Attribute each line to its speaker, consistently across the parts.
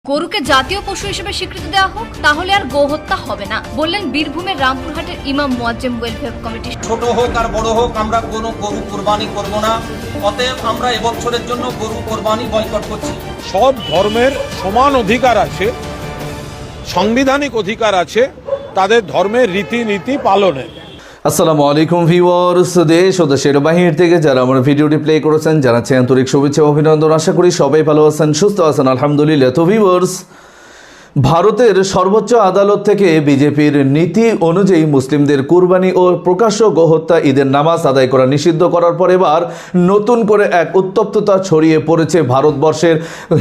Speaker 1: গরুকে জাতীয় পশু হিসেবে স্বীকৃতি দেওয়া হোক, তাহলে আর গোহত্যা হবে না, বললেন বীরভূমের রামপুরহাটের ইমাম মুয়াজ্জেম ওয়েলফেয়ার কমিটি।
Speaker 2: ছোট হোক আর বড় হোক, আমরা কোনো গরু কোরবানি করব না। অতএব আমরা এবছরের জন্য গরু কোরবানি বয়কট করছি।
Speaker 3: সব ধর্মের সমান অধিকার আছে, সাংবিধানিক অধিকার আছে তাদের ধর্মের রীতিনীতি পালনের।
Speaker 4: আসসালামু আলাইকুম ভিউয়ার্স, দেশ ও দেশের বাহির থেকে যারা আমার ভিডিওটি প্লে করেছেন জানাচ্ছি আন্তরিক শুভেচ্ছা ও অভিনন্দন। আশা করি সবাই ভালো আছেন, সুস্থ আছেন, আলহামদুলিল্লাহ। তো ভিউয়ার্স, ভারতের সর্বোচ্চ আদালত থেকে বিজেপির নীতি অনুযায়ী মুসলিমদের কুরবানি ও প্রকাশ্য গোহত্যা ঈদের নামাজ আদায় করা নিষিদ্ধ করার পর এবার নতুন করে এক উত্তপ্ততা ছড়িয়ে পড়েছে ভারতবর্ষের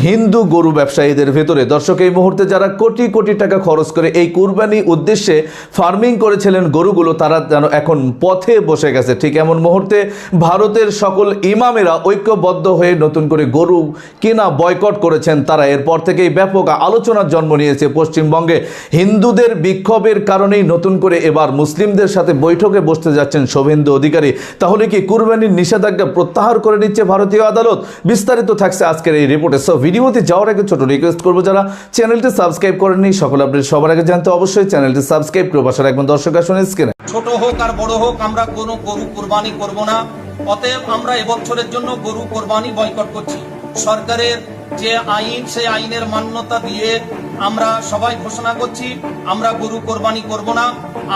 Speaker 4: হিন্দু গরু ব্যবসায়ীদের ভেতরে। দর্শক, এই মুহূর্তে যারা কোটি কোটি টাকা খরচ করে এই কুরবানি উদ্দেশ্যে ফার্মিং করেছিলেন গরুগুলো, তারা যেন এখন পথে বসে গেছে। ঠিক এমন মুহূর্তে ভারতের সকল ইমামেরা ঐক্যবদ্ধ হয়ে নতুন করে গরু কেনা বয়কট করেছেন। তারা এরপর থেকেই ব্যাপক আলোচনার জন্ম নিয়েছে। পশ্চিমবঙ্গে হিন্দুদের বিক্ষোভের কারণেই নতুন করে এবার মুসলিমদের সাথে বৈঠকে বসতে যাচ্ছেন শুভেন্দু অধিকারী। তাহলে কি কুরবানির নিষেধাজ্ঞা প্রত্যাহার করে নিচ্ছে ভারতীয় আদালত? বিস্তারিত থাকছে আজকের এই রিপোর্টে। সো ভিডিওতে যাওয়ার আগে ছোট রিকোয়েস্ট করবো, যারা চ্যানেলটি সাবস্ক্রাইব করেননি সকল আপডেট সবার আগে জানতে অবশ্যই চ্যানেলটি সাবস্ক্রাইব করে পাশে রাখবেন। দর্শক আসুন স্ক্রিনে।
Speaker 2: ছোট হোক আর বড় হোক, আমরা কোনো গরু কোরবানি করব না। অতএব আমরা এবছরের জন্য গরু কোরবানি বয়কট করছি। সরকারের যে আইন, সেই আইনের মান্যতা দিয়ে আমরা সবাই ঘোষণা করছি আমরা গরু কোরবানি করব না।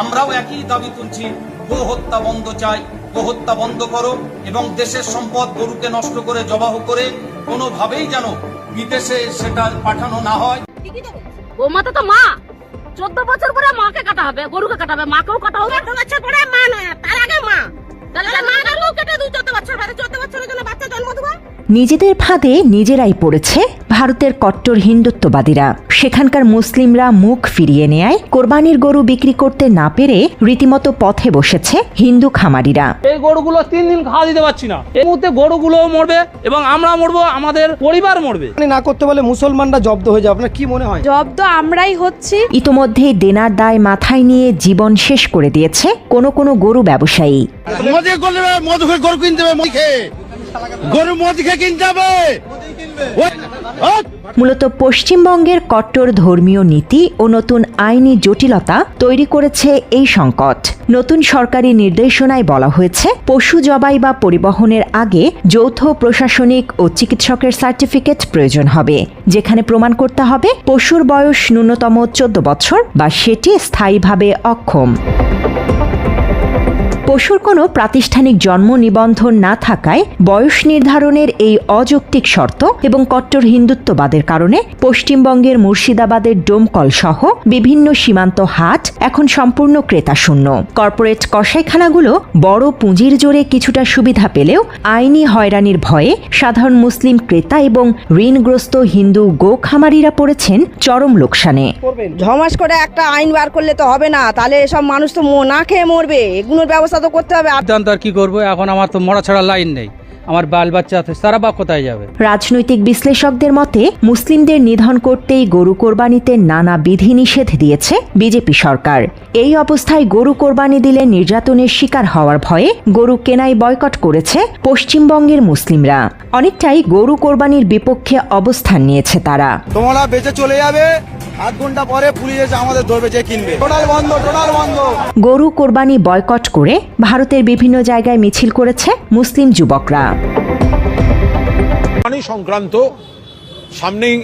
Speaker 2: আমরাও একই দাবি তুলছি, গো হত্যা বন্ধ চাই, গো হত্যা বন্ধ করো এবং দেশের সম্পদ গরুকে নষ্ট করে জবাহ করে কোনোভাবেই যেন বিদেশে সেটা পাঠানো না হয়।
Speaker 5: গোমাতা তো মা, 14 বছর পরে মাকে কাটা হবে, গরুকে কাটা হবে, মাকেও কাটা হবে। 14 বছর পরে মা নয়, তার আগে মা। তাহলে মা গরু কেটে 14 বছর বাদে 14 বছরের জন্য বাচ্চা জন্ম দেবো।
Speaker 6: নিজেদের ফাঁদে নিজেরাই পড়েছে ভারতের কট্টর হিন্দুত্ববাদীরা। সেখানকার মুসলিমরা মুখ ফিরিয়ে নেয় কোরবানির গরু বিক্রি করতে না পেরে রীতিমতো পথে বসেছে হিন্দু খামারিরা।
Speaker 7: এই গরুগুলো 3 দিন খাওয়া দিতে পারছি না। এই মুহূর্তে গরুগুলো মরবে এবং আমরা মরবো, আমাদের পরিবার মরবে।
Speaker 8: না করতে বলে মুসলমানরা জব্দ হয়ে যাবে। আপনার কি মনে হয়?
Speaker 5: জব্দ আমরাই হচ্ছি।
Speaker 6: ইতোমধ্যে দেনার দায় মাথায় নিয়ে জীবন শেষ করে দিয়েছে কোনো কোনো গরু ব্যবসায়ী।
Speaker 8: গরু কিনতে হবে, গরু মদ খেয়ে কিনতে হবে।
Speaker 6: মূলত পশ্চিমবঙ্গের কট্টর ধর্মীয় নীতি ও নতুন আইনি জটিলতা তৈরি করেছে এই সংকট। নতুন সরকারি নির্দেশনায় বলা হয়েছে, পশু জবাই বা পরিবহনের আগে যৌথ প্রশাসনিক ও চিকিৎসকের সার্টিফিকেট প্রয়োজন হবে, যেখানে প্রমাণ করতে হবে পশুর বয়স ন্যূনতম 14 বছর বা সেটি স্থায়ীভাবে অক্ষম। পশুর কোনো প্রাতিষ্ঠানিক জন্ম নিবন্ধন না থাকায় বয়স নির্ধারণের এই অযৌক্তিক শর্ত এবং কট্টর হিন্দুত্ববাদের কারণে পশ্চিমবঙ্গের মুর্শিদাবাদের ডোমকল সহ বিভিন্ন সীমান্ত হাট এখন সম্পূর্ণ ক্রেতাশূন্য। কর্পোরেট কসাইখানাগুলো বড় পুঁজির জোরে কিছুটা সুবিধা পেলেও আইনি হয়রানির ভয়ে সাধারণ মুসলিম ক্রেতা এবং ঋণগ্রস্ত হিন্দু গো খামারিরা পড়েছেন চরম লোকসানে।
Speaker 9: ঝমাস করে একটা আইন বার করলে তো হবে না, তাহলে এসব মানুষ তো না খেয়ে মরবে। এগুলোর ব্যবস্থা তো করতে হবে।
Speaker 7: সিদ্ধান্ত আর কি করবো, এখন আমার তো মরা ছাড়া লাইন নেই। আমার বাল বাচ্চা আছে, সারা বা কোথায় যাবে?
Speaker 6: রাজনৈতিক বিশ্লেষকদের মতে মুসলিমদের নিধন করতেই গরু কোরবানিতে নানা বিধিনিষেধ দিয়েছে বিজেপি সরকার। এই অবস্থায় গরু কোরবানি দিলে নির্যাতনের শিকার হওয়ার ভয়ে গরু কেনাই বয়কট করেছে পশ্চিমবঙ্গের মুসলিমরা। অনেকটাই গরু কোরবানির বিপক্ষে অবস্থান নিয়েছে তারা।
Speaker 8: তোমরা বেঁচে চলে যাবে, 8 ঘন্টা পরে পুলিশ এসে আমাদের ধরবে, যে কিনবে। টোটাল বন্ধ, টোটাল বন্ধ।
Speaker 6: গরু কোরবানি বয়কট করে ভারতের বিভিন্ন জায়গায় মিছিল করেছে মুসলিম যুবকরা।
Speaker 3: কুরবানি সংক্রান্ত সামনেই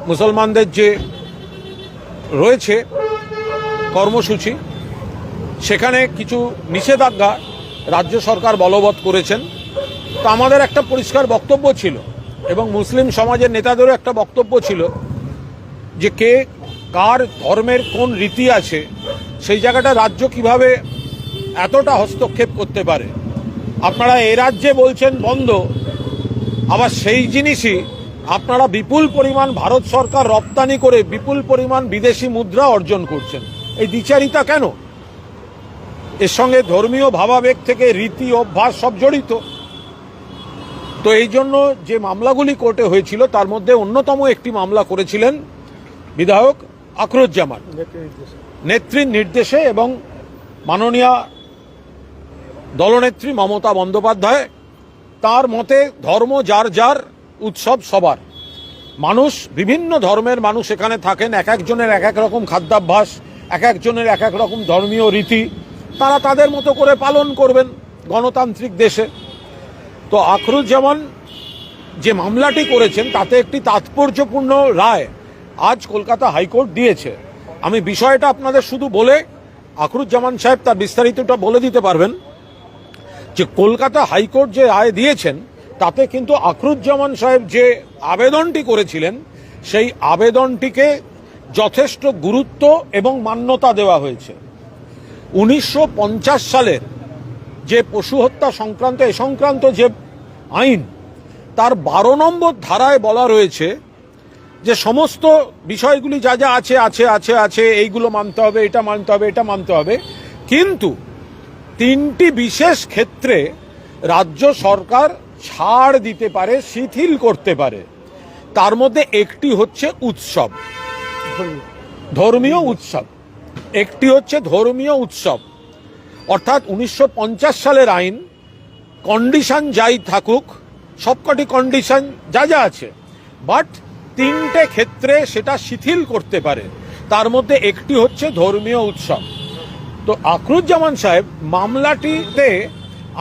Speaker 3: মুসলমানদের যে রয়েছে কর্মসূচি, সেখানে কিছু নিষেধাজ্ঞা রাজ্য সরকার বলবৎ করেছেন। তো আমাদের একটা পরিষ্কার বক্তব্য ছিল এবং মুসলিম সমাজের নেতাদেরও একটা বক্তব্য ছিল যে কে কার ধর্মের কোন রীতি আছে, সেই জায়গাটা রাজ্য কিভাবে এতটা হস্তক্ষেপ করতে পারে। আপনারা এ রাজ্যে বলছেন বন্ধ, আবার সেই জিনিসই আপনারা বিপুল পরিমাণ ভারত সরকার রপ্তানি করে বিপুল পরিমাণ বিদেশি মুদ্রা অর্জন করছেন। এই দ্বিচারিতা কেন? এর সঙ্গে ধর্মীয় ভাবাবেগ থেকে রীতি অভ্যাস সব জড়িত। তো এই জন্য যে মামলাগুলি কোর্টে হয়েছিল তার মধ্যে অন্যতম একটি মামলা করেছিলেন বিধায়ক আখরুজ্জামান নেত্রীর নির্দেশে এবং মাননীয় দলনেত্রী মমতা বন্দ্যোপাধ্যায়। তার মতে ধর্ম যার যার, উৎসব সবার। মানুষ, বিভিন্ন ধর্মের মানুষ এখানে থাকেন, এক একজনের এক এক রকম খাদ্যাভ্যাস, এক একজনের এক এক রকম ধর্মীয় রীতি, তারা তাদের মতো করে পালন করবেন গণতান্ত্রিক দেশে। তো আখরুজ্জামান যে মামলাটি করেছেন তাতে একটি তাৎপর্যপূর্ণ রায় আজ কলকাতা হাইকোর্ট দিয়েছে। আমি বিষয়টা আপনাদের শুধু বলে, আখরুজ্জামান সাহেব তার বিস্তারিতটা বলে দিতে পারবেন, যে কলকাতা হাইকোর্ট যে রায় দিয়েছেন তাতে কিন্তু আখরুজ্জামান সাহেব যে আবেদনটি করেছিলেন সেই আবেদনটিকে যথেষ্ট গুরুত্ব এবং মান্যতা দেওয়া হয়েছে। 1950 সালের যে পশু হত্যা সংক্রান্ত এ সংক্রান্ত যে আইন, তার 12 নম্বর ধারায় বলা রয়েছে যে সমস্ত বিষয়গুলি যা যা আছে আছে আছে আছে এইগুলো মানতে হবে, এটা মানতে হবে, এটা মানতে হবে, কিন্তু 3টি বিশেষ ক্ষেত্রে রাজ্য সরকার ছাড় দিতে পারে, শিথিল করতে পারে। তার মধ্যে একটি হচ্ছে উৎসব, ধর্মীয় উৎসব। একটি হচ্ছে ধর্মীয় উৎসব, অর্থাৎ 1950 সালের আইন কন্ডিশন যাই থাকুক, সবকটি কন্ডিশন যা যা আছে, বাট 3টে ক্ষেত্রে সেটা শিথিল করতে পারে। তার মধ্যে একটি হচ্ছে ধর্মীয় উৎসব। তো আখরুজ্জামান সাহেব মামলাটিতে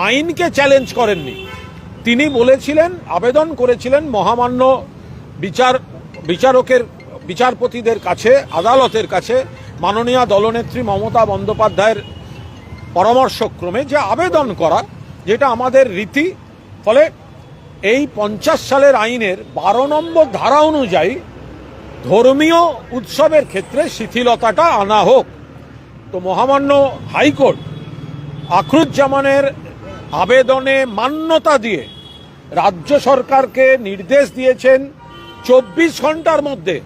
Speaker 3: আইনকে চ্যালেঞ্জ করেননি। তিনি বলেছিলেন, আবেদন করেছিলেন মহামান্য বিচারপতিদের কাছে, আদালতের কাছে, মাননীয় দলনেত্রী মমতা বন্দ্যোপাধ্যায়ের পরামর্শক্রমে যে আবেদন করা, যেটা আমাদের রীতি। ফলে এই 50 সালের আইনের 12 নম্বর ধারা অনুযায়ী ধর্মীয় উৎসবের ক্ষেত্রে শিথিলতাটা আনা হোক। তো মহামান্য হাইকোর্ট আখরুজ্জামানের আবেদনে মান্যতা দিয়ে রাজ্য সরকারকে নির্দেশ দিয়েছেন 24 ঘন্টার মধ্যে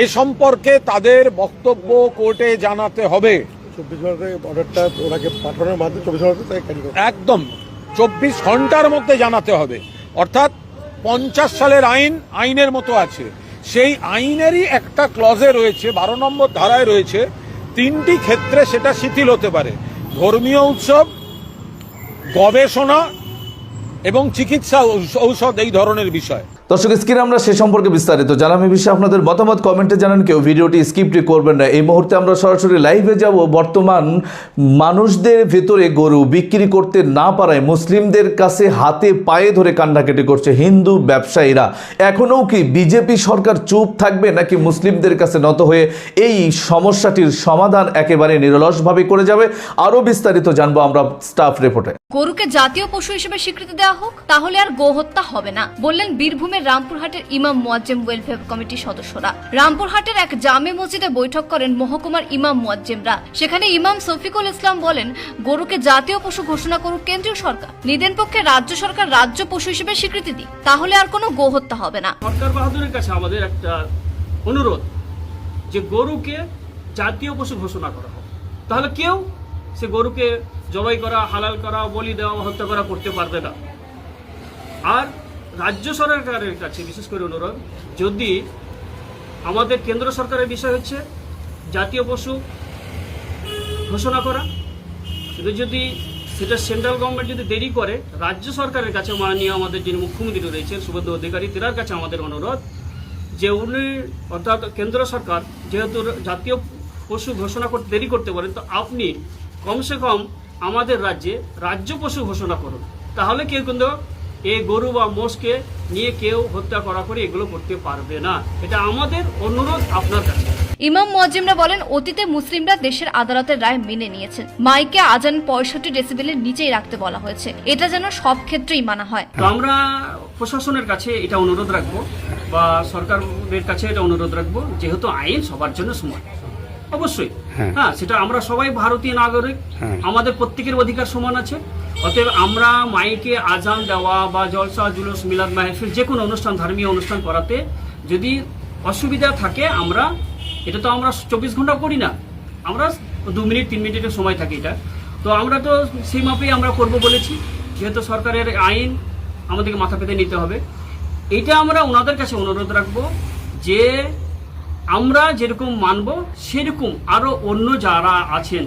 Speaker 3: এ সম্পর্কে তাদের বক্তব্য কোর্টে জানাতে হবে।
Speaker 10: 24 ঘন্টায় অর্ডারটা ওনাকে পাঠানোর মাধ্যমে 24 ঘন্টা তাই
Speaker 3: একদম 24 ঘন্টার মধ্যে জানাতে হবে। অর্থাৎ 50 সালের আইনের মতো আছে, সেই আইনেরই একটা ক্লজে রয়েছে, 12 নম্বর ধারায় রয়েছে 3টি ক্ষেত্রে সেটা শিথিল হতে পারে: ধর্মীয় উৎসব, গবেষণা এবং চিকিৎসা ঔষধ, এই ধরনের বিষয়।
Speaker 4: দর্শক, স্ক্রিনে আমরা সে সম্পর্কে বিস্তারিত জানাম। এই বিষয়ে আপনাদের মতামত কমেন্টে জানান, কেউ ভিডিওটি স্কিপ করবেন না। এই মুহূর্তে আমরা সরাসরি লাইভে যাব। বর্তমান মানুষদের ভেতরে গরু বিক্রি করতে না পারায় মুসলিমদের কাছে হাতে পায়ে ধরে কান্নাকাটি করছে হিন্দু ব্যবসায়ীরা। এখনও কি বিজেপি সরকার চুপ থাকবে, নাকি মুসলিমদের কাছে নত হয়ে এই সমস্যাটির সমাধান একেবারে নিরলসভাবে করে যাবে? আরও বিস্তারিত জানবো আমরা স্টাফ রিপোর্টে।
Speaker 1: গরুকে জাতীয় পশু হিসেবে স্বীকৃতি দেওয়া হোক, তাহলে আর গোহত্যা হবে না, বললেন বীরভূমের রামপুরহাটের ইমাম মুয়াজ্জেম ওয়েলফেয়ার কমিটির সদস্যরা। রামপুরহাটের এক জামে মসজিদে বৈঠক করেন মহকুমার ইমাম মুয়াজ্জেমরা। সেখানে ইমাম শফিকুল ইসলাম বলেন, গরুকে জাতীয় পশু ঘোষণা করুক কেন্দ্রীয় সরকার, নিদেন পক্ষে রাজ্য সরকার রাজ্য পশু হিসেবে স্বীকৃতি দিক, তাহলে আর কোনো গোহত্যা হবে না।
Speaker 7: সরকার বাহাদুরের কাছে আমাদের একটা অনুরোধ, যে গরুকে জাতীয় পশু ঘোষণা করা হোক, তাহলে কেউ সে গরুকে জবাই করা, হালাল করা, বলি দেওয়া, হত্যা করা করতে পারবে না। আর রাজ্য সরকারের কাছে বিশেষ করে অনুরোধ, যদি আমাদের কেন্দ্র সরকারের বিষয় হচ্ছে জাতীয় পশু ঘোষণা করা, কিন্তু যদি সেটা সেন্ট্রাল গভর্নমেন্ট যদি দেরি করে, রাজ্য সরকারের কাছে মাননীয় আমাদের যিনি মুখ্যমন্ত্রী রয়েছেন শুভেন্দু অধিকারী, তেনার কাছে আমাদের অনুরোধ যে উনি, অর্থাৎ কেন্দ্র সরকার যেহেতু জাতীয় পশু ঘোষণা করতে দেরি করতে পারেন, তো আপনি কমসে কম আমাদের রাজ্যে রাজ্য পশু ঘোষণা করুন, তাহলে কেউ কিন্তু এই গরু বা মোষকে নিয়ে কেউ হত্যা করা করে এগুলো করতে পারবে না। এটা আমাদের অনুরোধ আপনার কাছে।
Speaker 1: ইমাম মুয়াজ্জেমরা বলেন, অতীতে মুসলিমরা দেশের আদালতের রায় মেনে নিয়েছেন। মাইকে আজান 65 ডেসিবেলের নিচেই রাখতে বলা হয়েছে, এটা যেন সব ক্ষেত্রেই মানা হয়।
Speaker 7: তো আমরা প্রশাসনের কাছে এটা অনুরোধ রাখবো, বা সরকারের কাছে এটা অনুরোধ রাখবো, যেহেতু আইন সবার জন্য সমান, অবশ্যই হ্যাঁ, সেটা আমরা সবাই ভারতীয় নাগরিক, আমাদের প্রত্যেকের অধিকার সমান আছে। অতএব আমরা মাইকে আজান দেওয়া বা জলসা জুলুস মিলাদ মাহফিল যে কোনো অনুষ্ঠান, ধর্মীয় অনুষ্ঠান করাতে যদি অসুবিধা থাকে, আমরা এটা তো আমরা 24 ঘন্টা করি না, আমরা 2 মিনিট 3 মিনিটের সময় থাকে এটা, তো আমরা তো সেই মাপেই আমরা করব বলেছি, যেহেতু সরকারের আইন আমাদেরকে মাথা পেতে নিতে হবে। এটা আমরা ওনাদের কাছে অনুরোধ রাখবো যে আমরা যেরকম মানব সেরকম আরো অন্য যারা আছেন,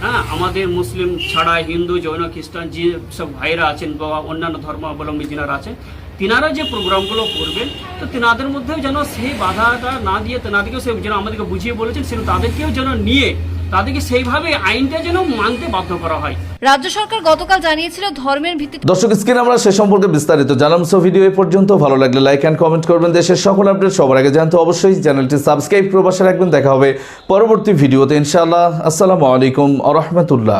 Speaker 7: হ্যাঁ, আমাদের মুসলিম ছাড়া হিন্দু, জৈন, খ্রিস্টান যে সব ভাইরা আছেন বা অন্যান্য ধর্মাবলম্বী যারা আছেন, তিনারা যে প্রোগ্রামগুলো করবেন তো তেনাদের মধ্যেও যেন সেই বাধাটা না দিয়ে তেনাদেরকেও সে যেন আমাদেরকে বুঝিয়ে বলেছেন সেরকম তাদেরকেও যেন নিয়ে তাদেরকে সেইভাবে আইনটা যেন মানতে বাধ্য করা হয়।
Speaker 1: রাজ্য সরকার গতকাল জানিয়েছিল ধর্মের ভিত্তিতে
Speaker 4: দর্শক স্ক্রিনে আমরা সে সম্পর্কে বিস্তারিত জানাম। সো ভিডিও এই পর্যন্ত, ভালো লাগলে লাইক এন্ড কমেন্ট করবেন। দেশের সকল আপডেট সবার আগে জানতে অবশ্যই চ্যানেলটি সাবস্ক্রাইব করে পাশে রাখবেন। দেখা হবে পরবর্তী ভিডিওতে ইনশাআল্লাহ। আসসালামু আলাইকুম ওয়া রাহমাতুল্লাহ।